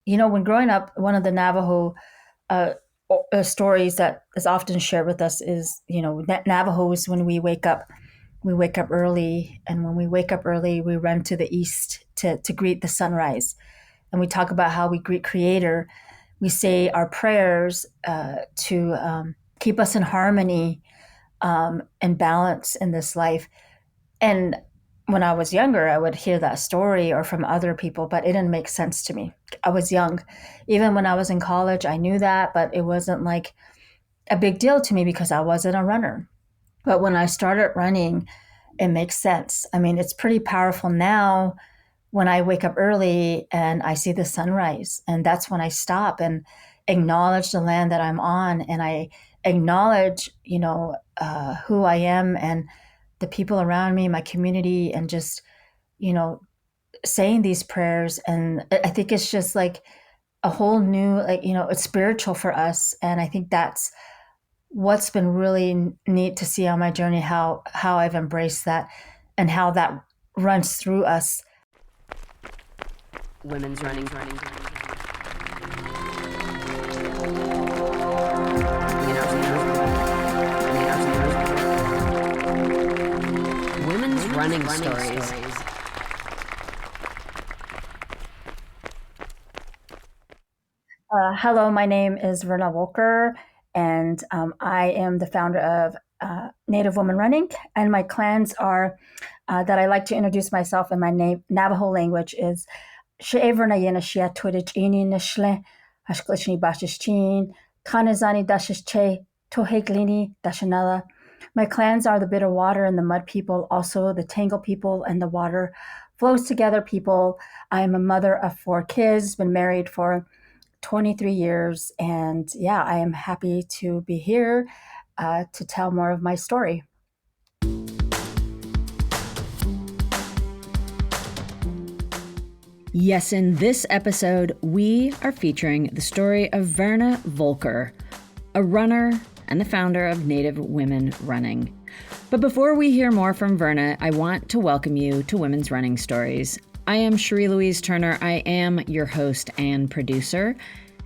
When growing up, one of the Navajo uh, stories that is often shared with us is, Navajos, when we wake up early. And when we wake up early, we run to the east to greet the sunrise. And we talk about how we greet Creator. We say our prayers to keep us in harmony and balance in this life. And when I was younger, I would hear that story or from other people, but it didn't make sense to me. I was young. Even when I was in college, I knew that, but it wasn't like a big deal to me because I wasn't a runner. But when I started running, it makes sense. I mean, it's pretty powerful now when I wake up early and I see the sunrise. And that's when I stop and acknowledge the land that I'm on. And I acknowledge, who I am and the people around me, my community, and just, you know, saying these prayers. And I think it's just like a whole new, it's spiritual for us. And I think that's what's been really neat to see on my journey, how I've embraced that and how that runs through us. Women's running. Women's running stories. Hello, my name is Verna Volker, and I am the founder of Native Women Running. And my clans are that I like to introduce myself in my Navajo language is Tódích'íi'nii, nishlíi, Hashtl'ishnii, bashishchiin, dashicheei, Tódích'íi'nii, dashinalí. My clans are the Bitterwater and the Mud people, also the Tangle people and the water flows together people. I am a mother of 4 kids, been married for 23 years. And yeah, I am happy to be here to tell more of my story. Yes, in this episode, we are featuring the story of Verna Volker, a runner and the founder of Native Women Running. But before we hear more from Verna, I want to welcome you to Women's Running Stories. I am Cherie Louise Turner. I am your host and producer,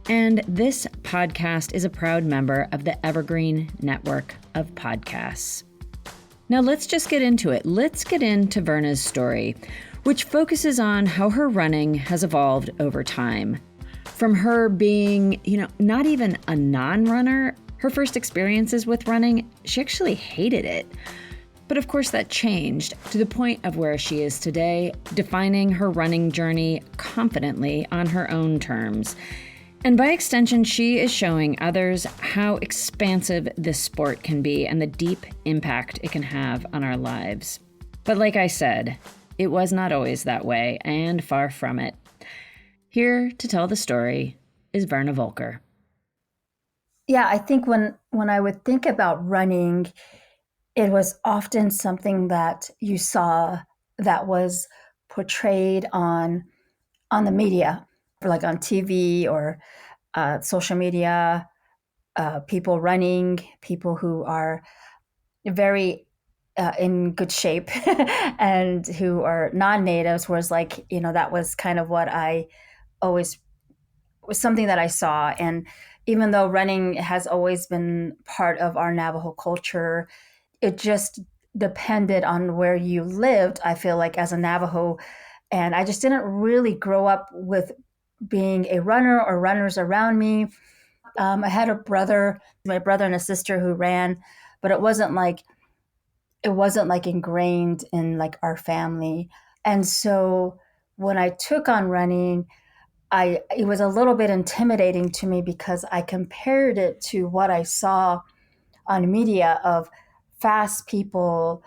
and this podcast is a proud member of the Evergreen Network of Podcasts. Now let's just get into it. Let's get into Verna's story, which focuses on how her running has evolved over time. From her being, not even a non-runner, her first experiences with running, she actually hated it. But of course that changed to the point of where she is today, defining her running journey confidently on her own terms. And by extension, she is showing others how expansive this sport can be and the deep impact it can have on our lives. But like I said, it was not always that way, and far from it. Here to tell the story is Verna Volker. Yeah, I think when I would think about running, it was often something that you saw that was portrayed on the media, like on TV or social media, people running, people who are very in good shape and who are non-natives, whereas that was kind of what I always was something that I saw. And even though running has always been part of our Navajo culture, it just depended on where you lived, I feel like, as a Navajo. And I just didn't really grow up with being a runner or runners around me. I had my brother and a sister who ran, but it wasn't like ingrained in like our family. And so when I took on running, it was a little bit intimidating to me because I compared it to what I saw on media of fast people,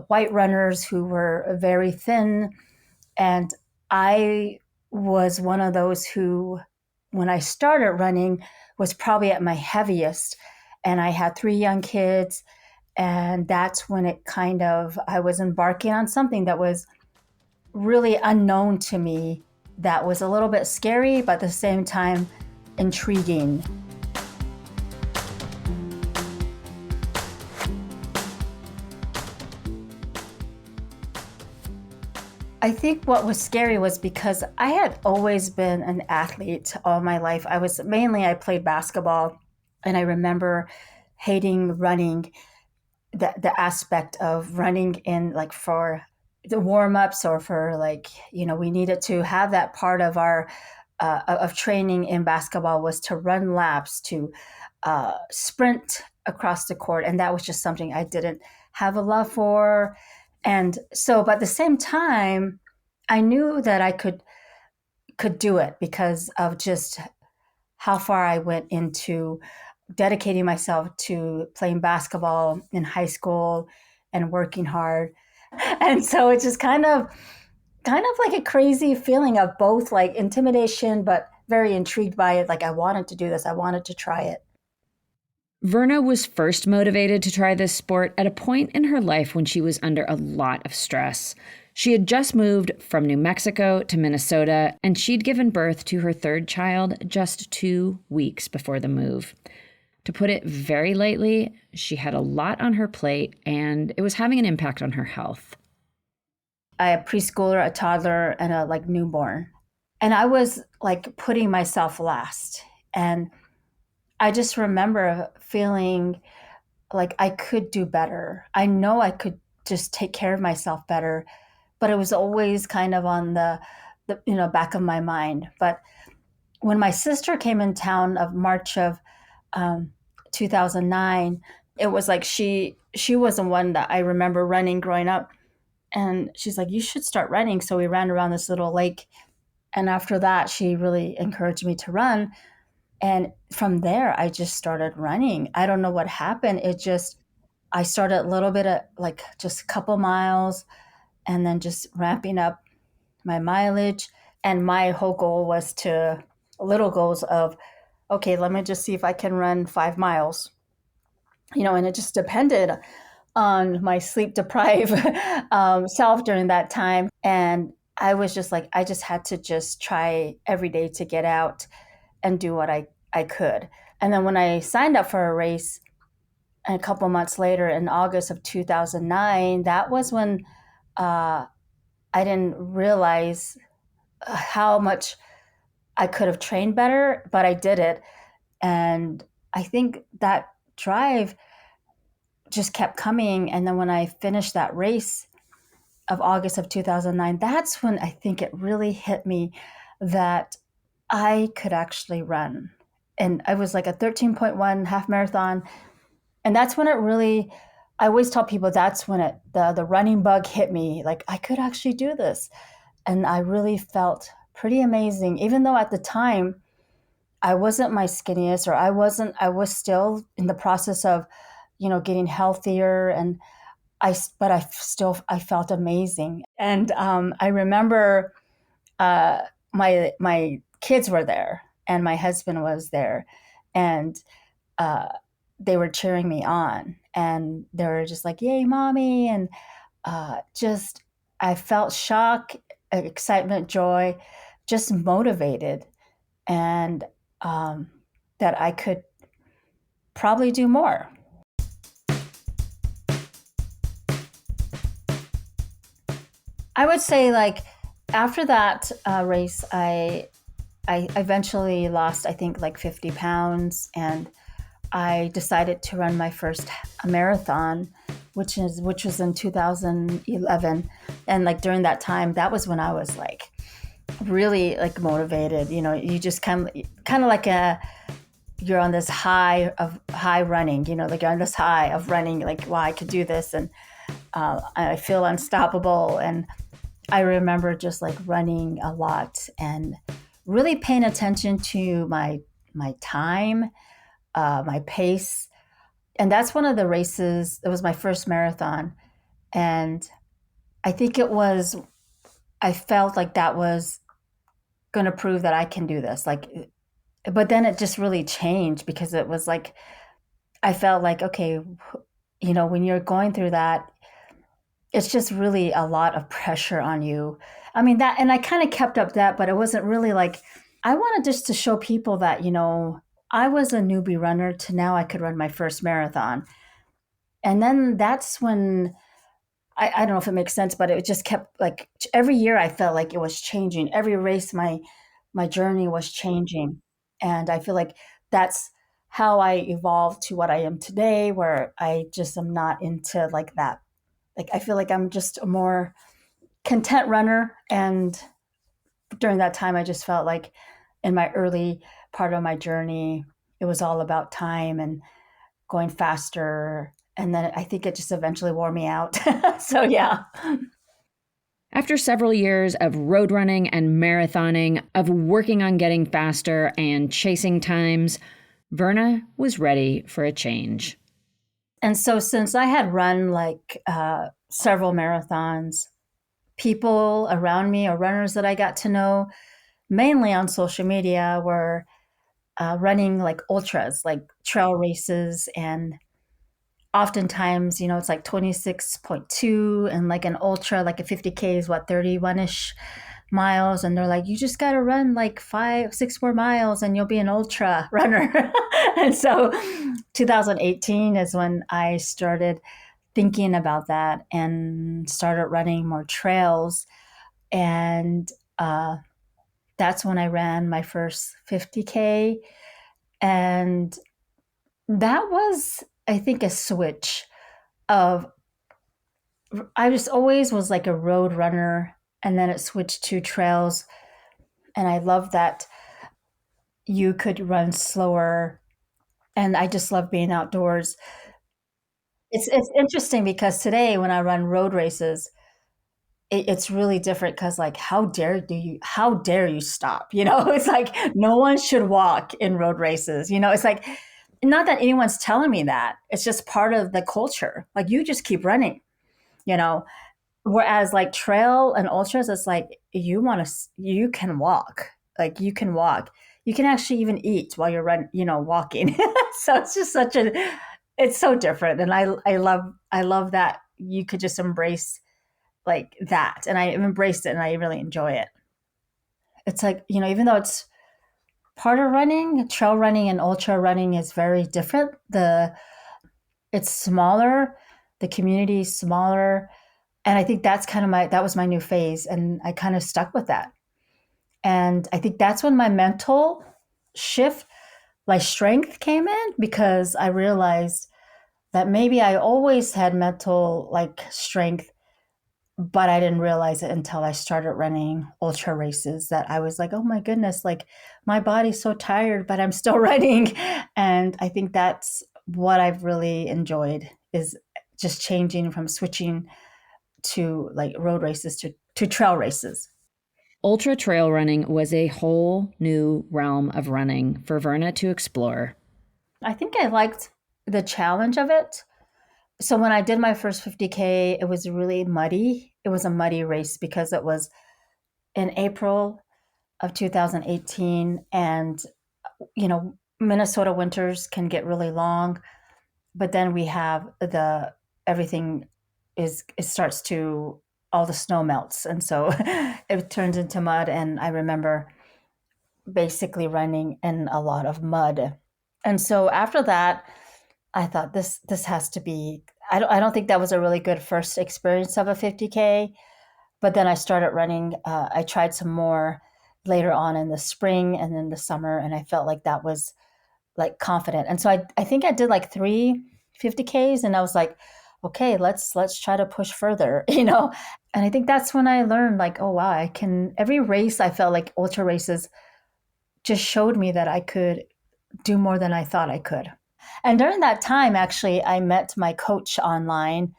white runners who were very thin. And I was one of those who, when I started running, was probably at my heaviest. And I had 3 young kids. And that's when I was embarking on something that was really unknown to me, that was a little bit scary, but at the same time, intriguing. I think what was scary was because I had always been an athlete all my life. I played basketball, and I remember hating running, the aspect of running in like for the warm-ups, or for like, we needed to have that part of our of training in basketball was to run laps, to sprint across the court, and that was just something I didn't have a love for. And so, but at the same time, I knew that I could do it because of just how far I went into dedicating myself to playing basketball in high school and working hard. And so it's just kind of like a crazy feeling of both like intimidation, but very intrigued by it. Like I wanted to do this. I wanted to try it. Verna was first motivated to try this sport at a point in her life when she was under a lot of stress. She had just moved from New Mexico to Minnesota, and she'd given birth to her third child just 2 weeks before the move. To put it very lightly, she had a lot on her plate, and it was having an impact on her health. I had a preschooler, a toddler, and a like newborn. And I was like putting myself last. And I just remember feeling like I could do better. I know I could just take care of myself better, but it was always kind of on the back of my mind. But when my sister came in town of March of 2009, it was like she was the one that I remember running growing up, and she's like, "You should start running." So we ran around this little lake, and after that, she really encouraged me to run. And from there, I just started running. I don't know what happened. I started a little bit of like just a couple miles, and then just ramping up my mileage. And my whole goal was little goals of, okay, let me just see if I can run 5 miles, and it just depended on my sleep deprived self during that time. And I was just like, I just had to just try every day to get out and do what I could. And then when I signed up for a race, and a couple months later in August of 2009, that was when I didn't realize how much I could have trained better, but I did it. And I think that drive just kept coming. And then when I finished that race of August of 2009, that's when I think it really hit me that I could actually run. And I was like a 13.1 half marathon. And that's when it really, I always tell people that's when the running bug hit me. Like I could actually do this. And I really felt pretty amazing, even though at the time I wasn't my skinniest, or I was still in the process of, getting healthier. But I felt amazing. And I remember my kids were there, and my husband was there, and uh, they were cheering me on, and they were just like, "Yay, mommy!" And just I felt shock, excitement, joy, just motivated, and that I could probably do more. I would say like after that race, I eventually lost, I think, like 50 pounds, and I decided to run my first marathon, which was in 2011. And like during that time, that was when I was like really like motivated. You just kind of like you're on this high running. Like you're on this high of running. Like, wow, I could do this, and I feel unstoppable. And I remember just like running a lot and really paying attention to my time, my pace. And that's one of the races. It was my first marathon. And I think I felt like that was going to prove that I can do this. Like, but then it just really changed, because it was like, I felt like, okay, when you're going through that, it's just really a lot of pressure on you. I mean, and I kind of kept up that, but it wasn't really like, I wanted just to show people that, I was a newbie runner to now I could run my first marathon. And then that's when I don't know if it makes sense, but it just kept like every year I felt like it was changing. Every race, my journey was changing. And I feel like that's how I evolved to what I am today, where I just am not into like that. Like I feel like I'm just a more content runner. And during that time I just felt like in my early part of my journey, it was all about time and going faster. And then I think it just eventually wore me out. So yeah. After several years of road running and marathoning, of working on getting faster and chasing times, Verna was ready for a change. And so since I had run like several marathons, people around me or runners that I got to know, mainly on social media, were running like ultras, like trail races. And oftentimes, it's like 26.2, and like an ultra, like a 50K is what, 31-ish miles. And they're like, you just got to run like 5, 6 more miles and you'll be an ultra runner. And so 2018 is when I started thinking about that and started running more trails. And that's when I ran my first 50K. And that was, I think, a switch of, I just always was like a road runner, and then it switched to trails. And I love that you could run slower. And I just love being outdoors. It's interesting because today when I run road races, it's really different because like how dare you stop? It's like no one should walk in road races. It's like not that anyone's telling me that. It's just part of the culture. Like you just keep running, you know. Whereas like trail and ultras, it's like you can walk. Like you can walk. You can actually even eat while you're walking. So it's just it's so different. And I love that you could just embrace like that. And I embraced it and I really enjoy it. It's like, even though it's part of running, trail running and ultra running is very different. It's smaller, the community is smaller. And I think that was my new phase. And I kind of stuck with that. And I think that's when my mental shift, my strength came in, because I realized that maybe I always had mental like strength, but I didn't realize it until I started running ultra races, that I was like, oh my goodness, like my body's so tired, but I'm still running. And I think that's what I've really enjoyed, is just changing from switching to like road races to trail races. Ultra trail running was a whole new realm of running for Verna to explore. I think I liked the challenge of it. So when I did my first 50K, it was really muddy. It was a muddy race because it was in April of 2018. And, Minnesota winters can get really long, but then we have everything it starts to, all the snow melts. And so it turns into mud. And I remember basically running in a lot of mud. And so after that, I thought this has to be. I don't think that was a really good first experience of a 50K. But then I started running. I tried some more later on in the spring and then the summer, and I felt like that was like confident. And so I think I did like 3 50Ks, and I was like, okay, let's try to push further, And I think that's when I learned like, oh wow, I can. Every race I felt like ultra races just showed me that I could do more than I thought I could. And during that time, actually, I met my coach online.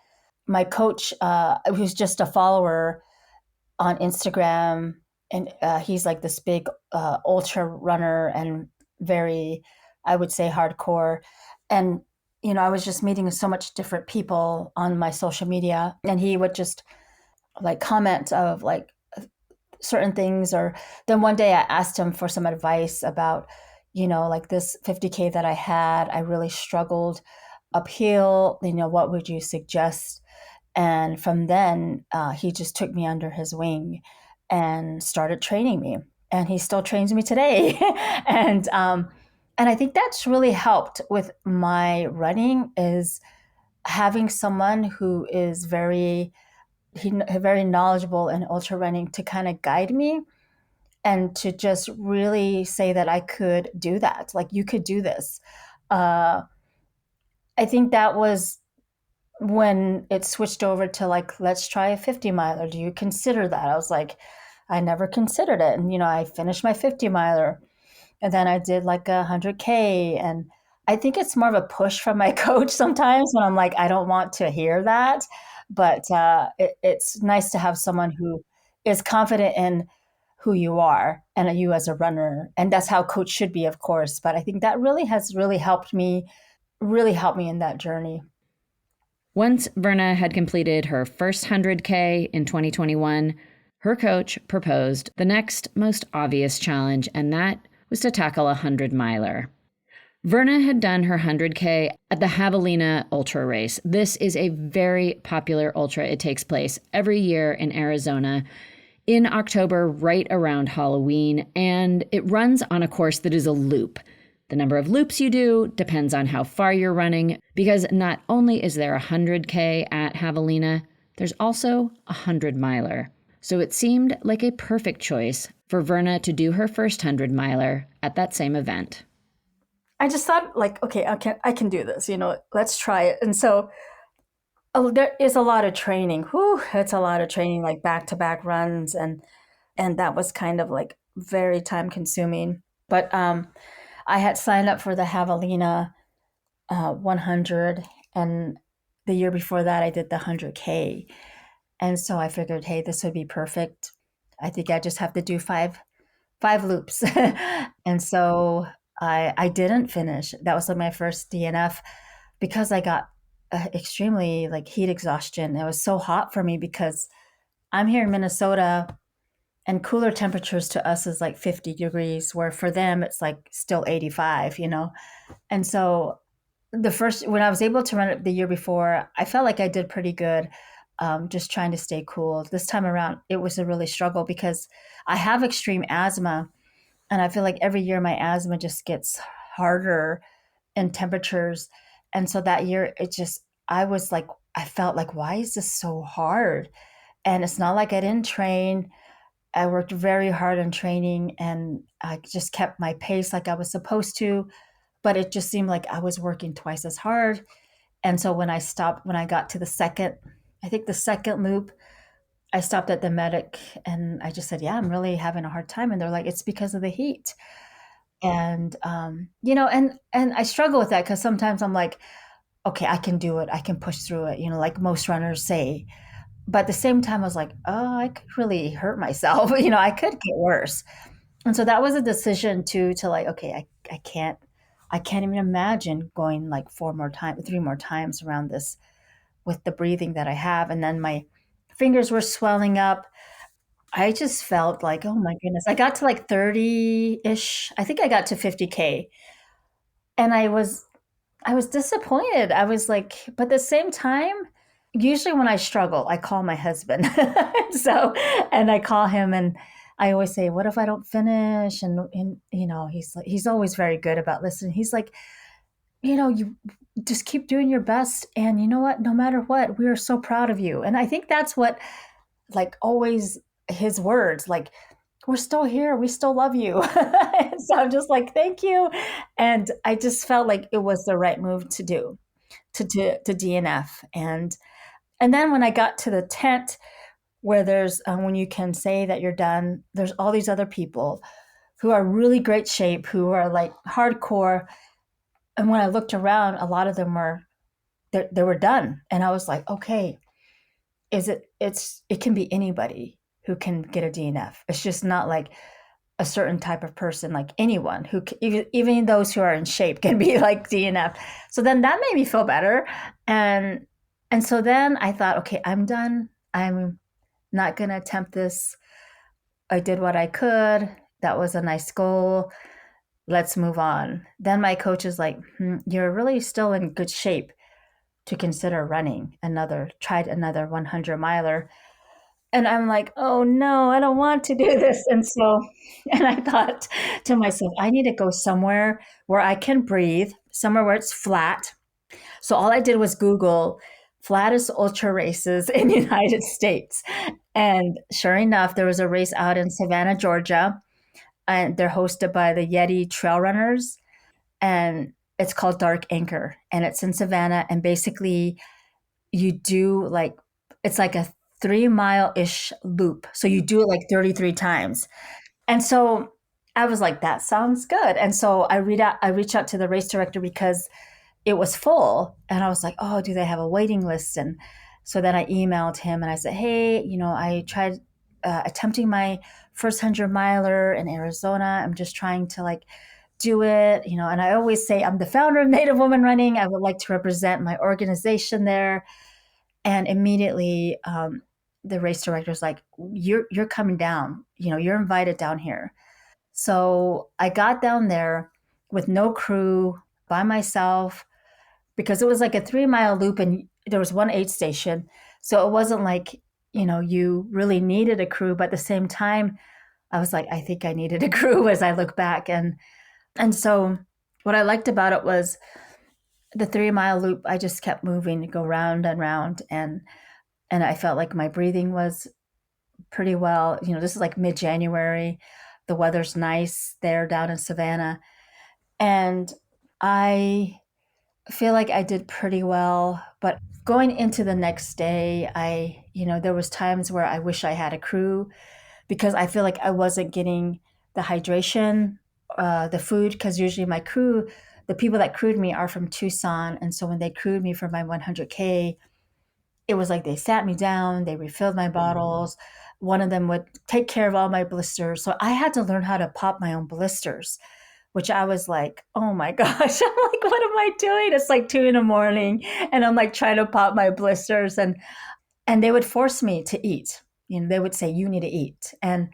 My coach, who's just a follower on Instagram, and he's like this big ultra runner and very, I would say, hardcore. And I was just meeting so much different people on my social media, and he would just like comment of like certain things. Or then one day I asked him for some advice about, like this 50K that I had. I really struggled uphill. What would you suggest? And from then, he just took me under his wing and started training me. And he still trains me today. And I think that's really helped with my running, is having someone who is very very knowledgeable in ultra running to kind of guide me and to just really say that I could do that. Like, you could do this. Uh, I think that was when it switched over to like, let's try a 50 miler. Do you consider that? I was like, I never considered it. And, I finished my 50 miler and then I did like 100K. And I think it's more of a push from my coach sometimes when I'm like, I don't want to hear that. But it's nice to have someone who is confident in who you are and you as a runner. And that's how coach should be, of course. But I think that really has really helped me in that journey. Once Verna had completed her first 100K in 2021, her coach proposed the next most obvious challenge, and that was to tackle a 100-miler. Verna had done her 100K at the Javelina Ultra Race. This is a very popular ultra. It takes place every year in Arizona in October, right around Halloween, and it runs on a course that is a loop. The number of loops you do depends on how far you're running, because not only is there a 100K at Javelina, there's also a 100-miler. So it seemed like a perfect choice for Verna to do her first 100-miler at that same event. I just thought, like, okay, I can do this, let's try it. And so there is a lot of training. Whew, it's a lot of training, like back-to-back runs. And that was kind of like very time consuming. But I had signed up for the Javelina 100, and the year before that I did the 100K. And so I figured, hey, this would be perfect. I think I just have to do five loops. And so I didn't finish. That was like my first DNF because I got extremely like heat exhaustion. It was so hot for me because I'm here in Minnesota and cooler temperatures to us is like 50 degrees, where for them it's like still 85, And so when I was able to run it the year before, I felt like I did pretty good, just trying to stay cool. This time around, it was a really struggle because I have extreme asthma, and I feel like every year my asthma just gets harder in temperatures. And so that year, I felt like, why is this so hard? And it's not like I didn't train. I worked very hard on training and I just kept my pace like I was supposed to, but it just seemed like I was working twice as hard. And so when I got to the second loop, I stopped at the medic and I just said, yeah, I'm really having a hard time. And they're like, it's because of the heat. And, and I struggle with that because sometimes I'm like, okay, I can do it. I can push through it, like most runners say. But at the same time, I was like, oh, I could really hurt myself. I could get worse. And so that was a decision to like, okay, I can't even imagine going like 3 more times around this with the breathing that I have. And then my fingers were swelling up. I just felt like, oh my goodness. I got to like 30-ish. I think I got to 50K. And I was disappointed. I was like, but at the same time, usually when I struggle, I call my husband. So, and I call him and I always say, what if I don't finish? And he's always very good about listening. He's like, you just keep doing your best. And you know what? No matter what, we are so proud of you. And I think that's what, like, always his words, like, we're still here. We still love you. So I'm just like, thank you. And I just felt like it was the right move to do, to DNF. And then when I got to the tent where there's, when you can say that you're done, there's all these other people who are really great shape, who are like hardcore. And when I looked around, a lot of them they were done. And I was like, okay, it can be anybody who can get a DNF. It's just not like a certain type of person, like anyone who, even those who are in shape can be like DNF. So then that made me feel better. And so then I thought, okay, I'm done. I'm not going to attempt this. I did what I could. That was a nice goal. Let's move on. Then my coach is like, you're really still in good shape to consider running tried another 100 miler. And I'm like, oh no, I don't want to do this. And I thought to myself, I need to go somewhere where I can breathe, somewhere where it's flat. So all I did was Google flattest ultra races in the United States. And sure enough, there was a race out in Savannah, Georgia, and they're hosted by the Yeti Trail Runners, and it's called Dark Anchor, and it's in Savannah. And basically, you do like it's like a 3 mile ish loop, so you do it like 33 times. And so I was like, that sounds good. And so I reached out to the race director because it was full, and I was like, oh, do they have a waiting list? And so then I emailed him and I said, hey, I tried attempting my first 100 miler in Arizona. I'm just trying to like do it, and I always say I'm the founder of Native Women Running. I would like to represent my organization there. And immediately, the race director was like, you're coming down, you're invited down here. So I got down there with no crew, by myself, because it was like a 3 mile loop and there was one aid station. So it wasn't like, you really needed a crew, but at the same time, I was like, I think I needed a crew as I look back. And so what I liked about it was the 3 mile loop, I just kept moving to go round and round, and I felt like my breathing was pretty well. This is like mid-January. The weather's nice there down in Savannah. And I feel like I did pretty well. But going into the next day, there was times where I wish I had a crew because I feel like I wasn't getting the hydration, the food, because usually the people that crewed me are from Tucson. And so when they crewed me for my 100K, it was like they sat me down, they refilled my bottles. One of them would take care of all my blisters. So I had to learn how to pop my own blisters, which I was like, oh my gosh, I'm like, what am I doing? It's like 2 in the morning and I'm like trying to pop my blisters, and they would force me to eat. They would say, you need to eat. And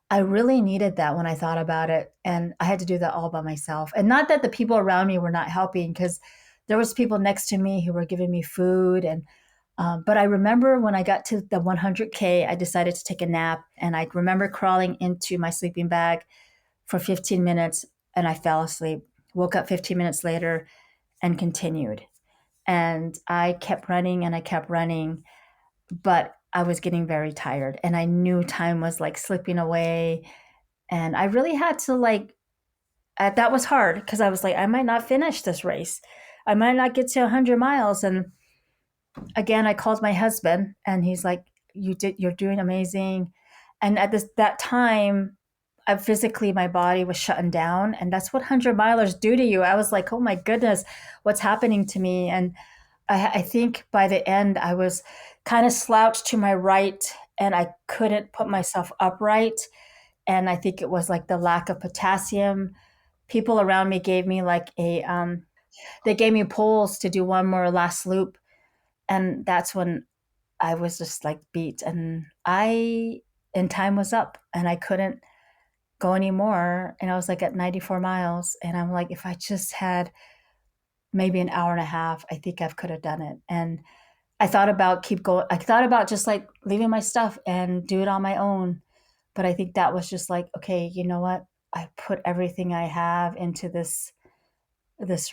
I really needed that when I thought about it. And I had to do that all by myself. And not that the people around me were not helping, because there was people next to me who were giving me food. But I remember when I got to the 100K, I decided to take a nap. And I remember crawling into my sleeping bag for 15 minutes and I fell asleep. Woke up 15 minutes later and continued. And I kept running and I kept running, but I was getting very tired and I knew time was like slipping away. And I really had to like, that was hard because I was like, I might not finish this race. I might not get to 100 miles. And again, I called my husband and he's like, you're doing amazing. And at that time, physically my body was shutting down, and that's what 100 milers do to you. I was like, oh my goodness, what's happening to me? And I think by the end, I was kind of slouched to my right and I couldn't put myself upright. And I think it was like the lack of potassium. People around me gave me like they gave me poles to do one more last loop. And that's when I was just like beat, and time was up and I couldn't go anymore. And I was like at 94 miles. And I'm like, if I just had maybe an hour and a half, I think I could have done it. And I thought about keep going. I thought about just like leaving my stuff and do it on my own. But I think that was just like, okay, you know what? I put everything I have into this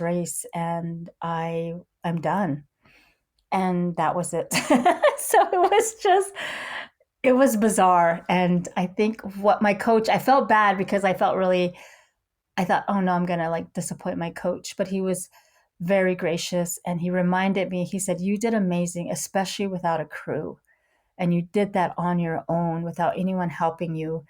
race and I'm done. And that was it. So it was bizarre. And I think what my coach, I felt bad because I thought, oh no, I'm going to like disappoint my coach. But he was very gracious and he reminded me, he said, you did amazing, especially without a crew. And you did that on your own without anyone helping you.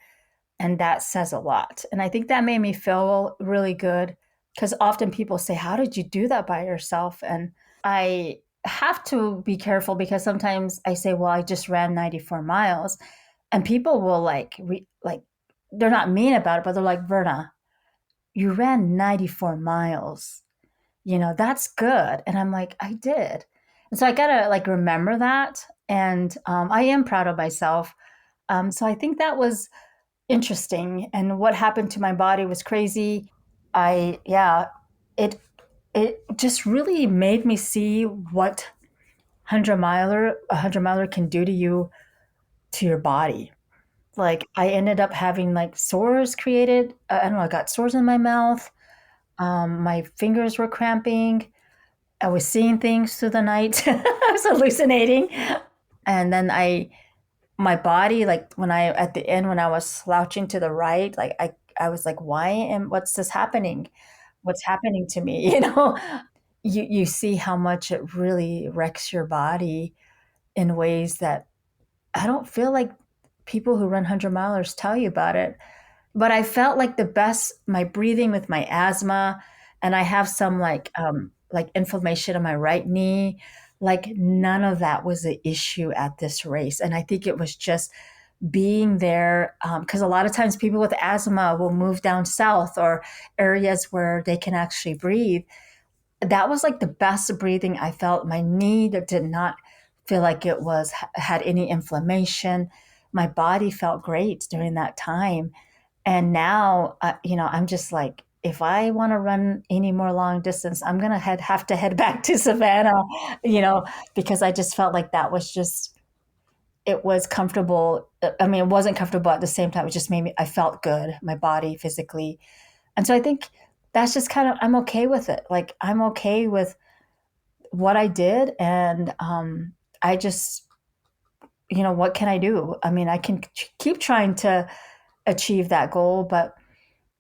And that says a lot. And I think that made me feel really good because often people say, how did you do that by yourself? And I have to be careful because sometimes I say, well, I just ran 94 miles. And people will like, they're not mean about it, but they're like, Verna, you ran 94 miles. That's good. And I'm like, I did. And so I got to like remember that. And I am proud of myself. So I think that was interesting. And what happened to my body was crazy. Yeah, it, it just really made me see what 100 miler can do to you, to your body. Like I ended up having like sores created. I don't know, I got sores in my mouth. My fingers were cramping. I was seeing things through the night. I was hallucinating. And then my body, like when at the end, when I was slouching to the right, like I was like, what's this happening? What's happening to me? You see how much it really wrecks your body in ways that I don't feel like people who run 100 milers tell you about it. But I felt like the best, my breathing with my asthma, and I have some like inflammation in my right knee. Like none of that was an issue at this race. And I think it was just being there, because a lot of times people with asthma will move down south or areas where they can actually breathe. That was like the best breathing I felt. My knee did not feel like it was had any inflammation. My body felt great during that time. And now, I'm just like, if I want to run any more long distance, I'm gonna have to head back to Savannah, you know, because I just felt like that was just, it was comfortable. I mean, it wasn't comfortable at the same time. It just made me, I felt good, my body physically. And so I think that's just kind of, I'm okay with it. Like, I'm okay with what I did. And I just, what can I do? I mean, I can keep trying to achieve that goal, but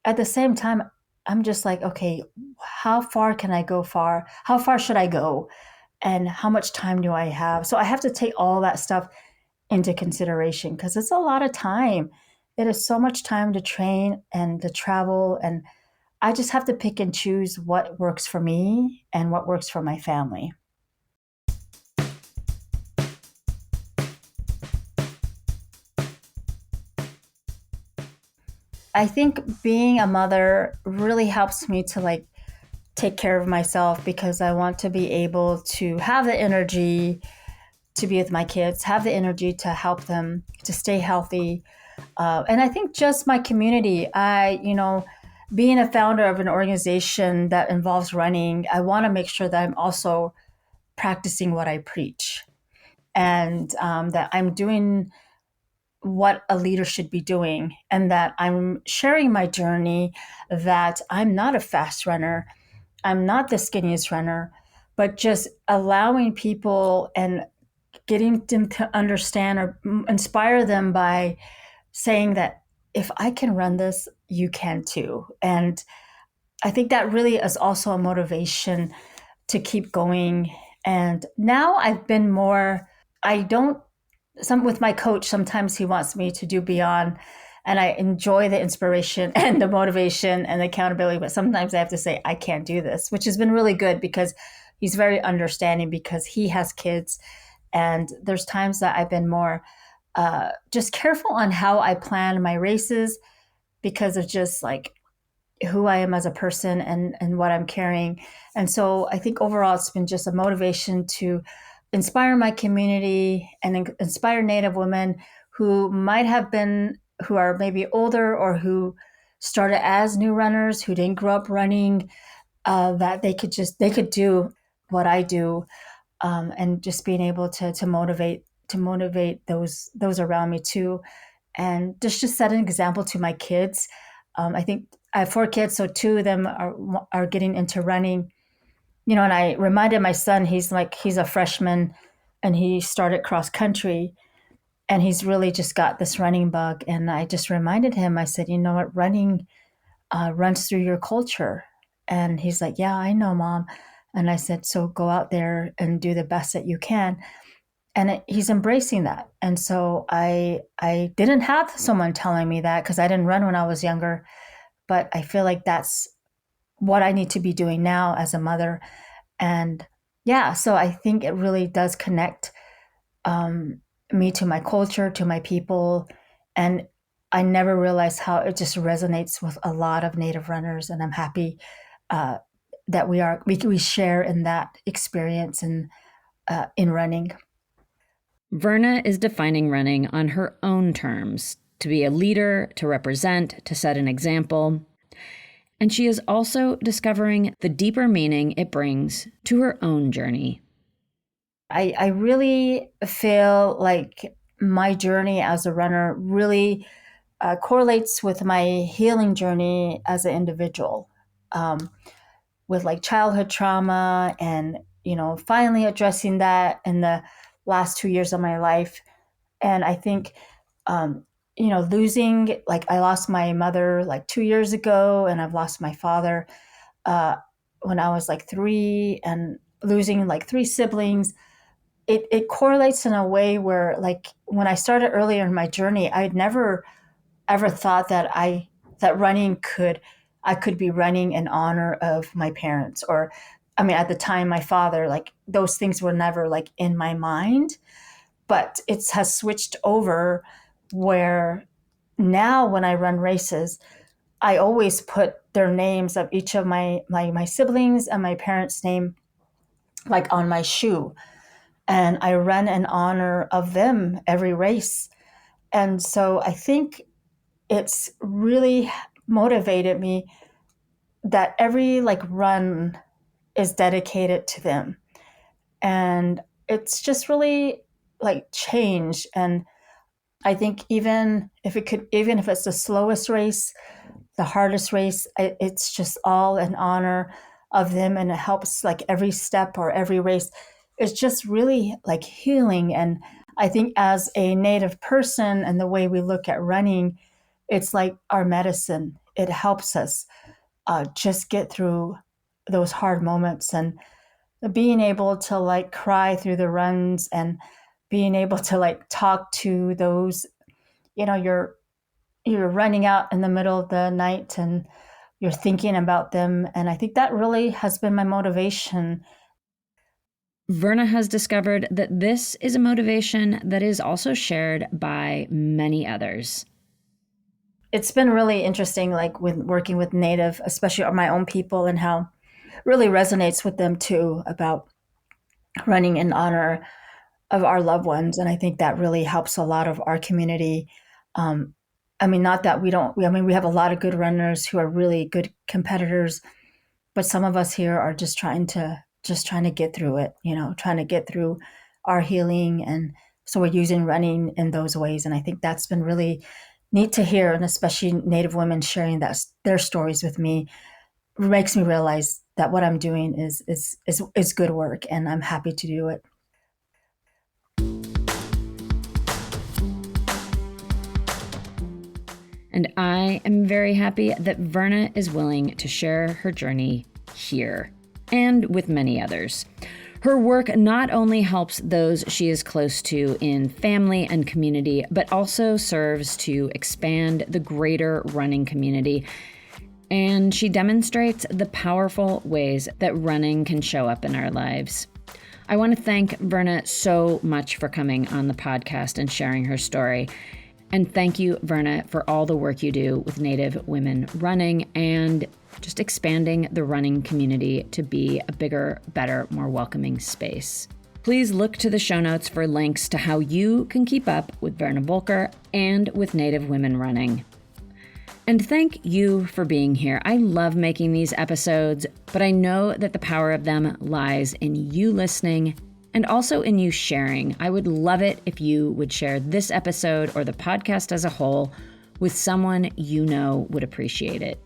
at the same time, I'm just like, okay, how far can I go far? How far should I go? And how much time do I have? So I have to take all that stuff into consideration because it's a lot of time. It is so much time to train and to travel. And I just have to pick and choose what works for me and what works for my family. I think being a mother really helps me to like take care of myself because I want to be able to have the energy to be with my kids, have the energy to help them to stay healthy. And I think just my community, being a founder of an organization that involves running, I want to make sure that I'm also practicing what I preach and that I'm doing what a leader should be doing and that I'm sharing my journey, that I'm not a fast runner. I'm not the skinniest runner, but just allowing people and getting them to understand or inspire them by saying that if I can run this, you can too. And I think that really is also a motivation to keep going. And now I've been more, I don't, some with my coach, sometimes he wants me to do beyond, and I enjoy the inspiration and the motivation and the accountability. But sometimes I have to say, I can't do this, which has been really good because he's very understanding because he has kids. And there's times that I've been more just careful on how I plan my races because of just like who I am as a person and what I'm carrying. And so I think overall it's been just a motivation to inspire my community and inspire Native women who might have been, who are maybe older or who started as new runners, who didn't grow up running, that they could do what I do, and just being able to motivate those around me too, and just set an example to my kids. I think I have 4 kids, so 2 of them are getting into running. And I reminded my son, he's a freshman, and he started cross country, and he's really just got this running bug. And I just reminded him, I said, you know what, running runs through your culture. And he's like, yeah, I know, Mom. And I said, so go out there and do the best that you can. And he's embracing that. And so I didn't have someone telling me that because I didn't run when I was younger, but I feel like that's what I need to be doing now as a mother. And yeah, so I think it really does connect me to my culture, to my people. And I never realized how it just resonates with a lot of Native runners. And I'm happy uh, that we share in that experience and in running. Verna is defining running on her own terms, to be a leader, to represent, to set an example. And she is also discovering the deeper meaning it brings to her own journey. I really feel like my journey as a runner really correlates with my healing journey as an individual, with like childhood trauma and finally addressing that in the last 2 years of my life. And I think, losing, like, I lost my mother like 2 years ago, and I've lost my father when I was like 3, and losing like 3 siblings. It correlates in a way where, like, when I started earlier in my journey, I'd never ever thought that I could be running in honor of my parents, or, I mean, at the time, my father. Like, those things were never like in my mind, but it has switched over where now when I run races, I always put their names of each of my siblings and my parents' name, like, on my shoe, and I run in honor of them every race. And so I think it's really motivated me that every like run is dedicated to them. And it's just really like change. And I think even if it's the slowest race, the hardest race, it's just all in honor of them. And it helps, like, every step or every race. It's just really like healing. And I think as a Native person, and the way we look at running, it's like our medicine. It helps us just get through those hard moments, and being able to like cry through the runs, and being able to like talk to those, you're running out in the middle of the night, and you're thinking about them. And I think that really has been my motivation. Verna has discovered that this is a motivation that is also shared by many others. It's been really interesting, like, with working with Native, especially my own people, and how it really resonates with them too, about running in honor of our loved ones. And I think that really helps a lot of our community. I mean, not that I mean, we have a lot of good runners who are really good competitors, but some of us here are just trying to get through it, trying to get through our healing. And so we're using running in those ways. And I think that's been really neat to hear. And especially Native women sharing their stories with me makes me realize that what I'm doing is good work, and I'm happy to do it. And I am very happy that Verna is willing to share her journey here, and with many others. Her work not only helps those she is close to in family and community, but also serves to expand the greater running community. And she demonstrates the powerful ways that running can show up in our lives. I want to thank Verna so much for coming on the podcast and sharing her story. And thank you, Verna, for all the work you do with Native women running and just expanding the running community to be a bigger, better, more welcoming space. Please look to the show notes for links to how you can keep up with Verna Volker and with Native women running. And thank you for being here. I love making these episodes, but I know that the power of them lies in you listening and also in you sharing. I would love it if you would share this episode or the podcast as a whole with someone you know would appreciate it.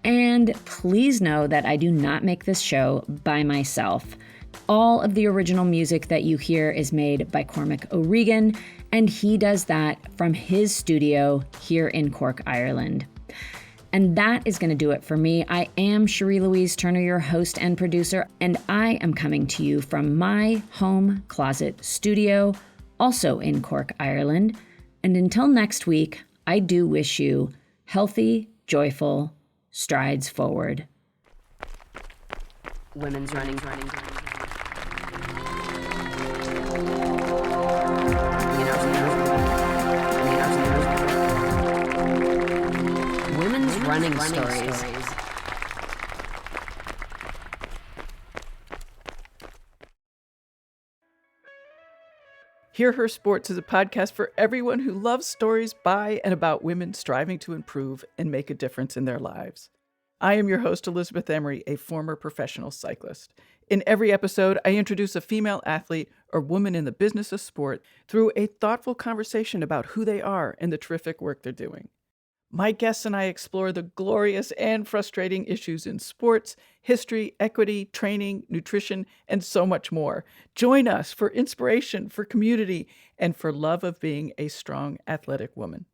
And please know that I do not make this show by myself. All of the original music that you hear is made by Cormac O'Regan, and he does that from his studio here in Cork, Ireland. And that is going to do it for me. I am Cherie Louise Turner, your host and producer, and I am coming to you from my home closet studio, also in Cork, Ireland. And until next week, I do wish you healthy, joyful strides forward. Women's running. Women's running stories. Hear Her Sports is a podcast for everyone who loves stories by and about women striving to improve and make a difference in their lives. I am your host, Elizabeth Emery, a former professional cyclist. In every episode, I introduce a female athlete or woman in the business of sport through a thoughtful conversation about who they are and the terrific work they're doing. My guests and I explore the glorious and frustrating issues in sports, history, equity, training, nutrition, and so much more. Join us for inspiration, for community, and for love of being a strong, athletic woman.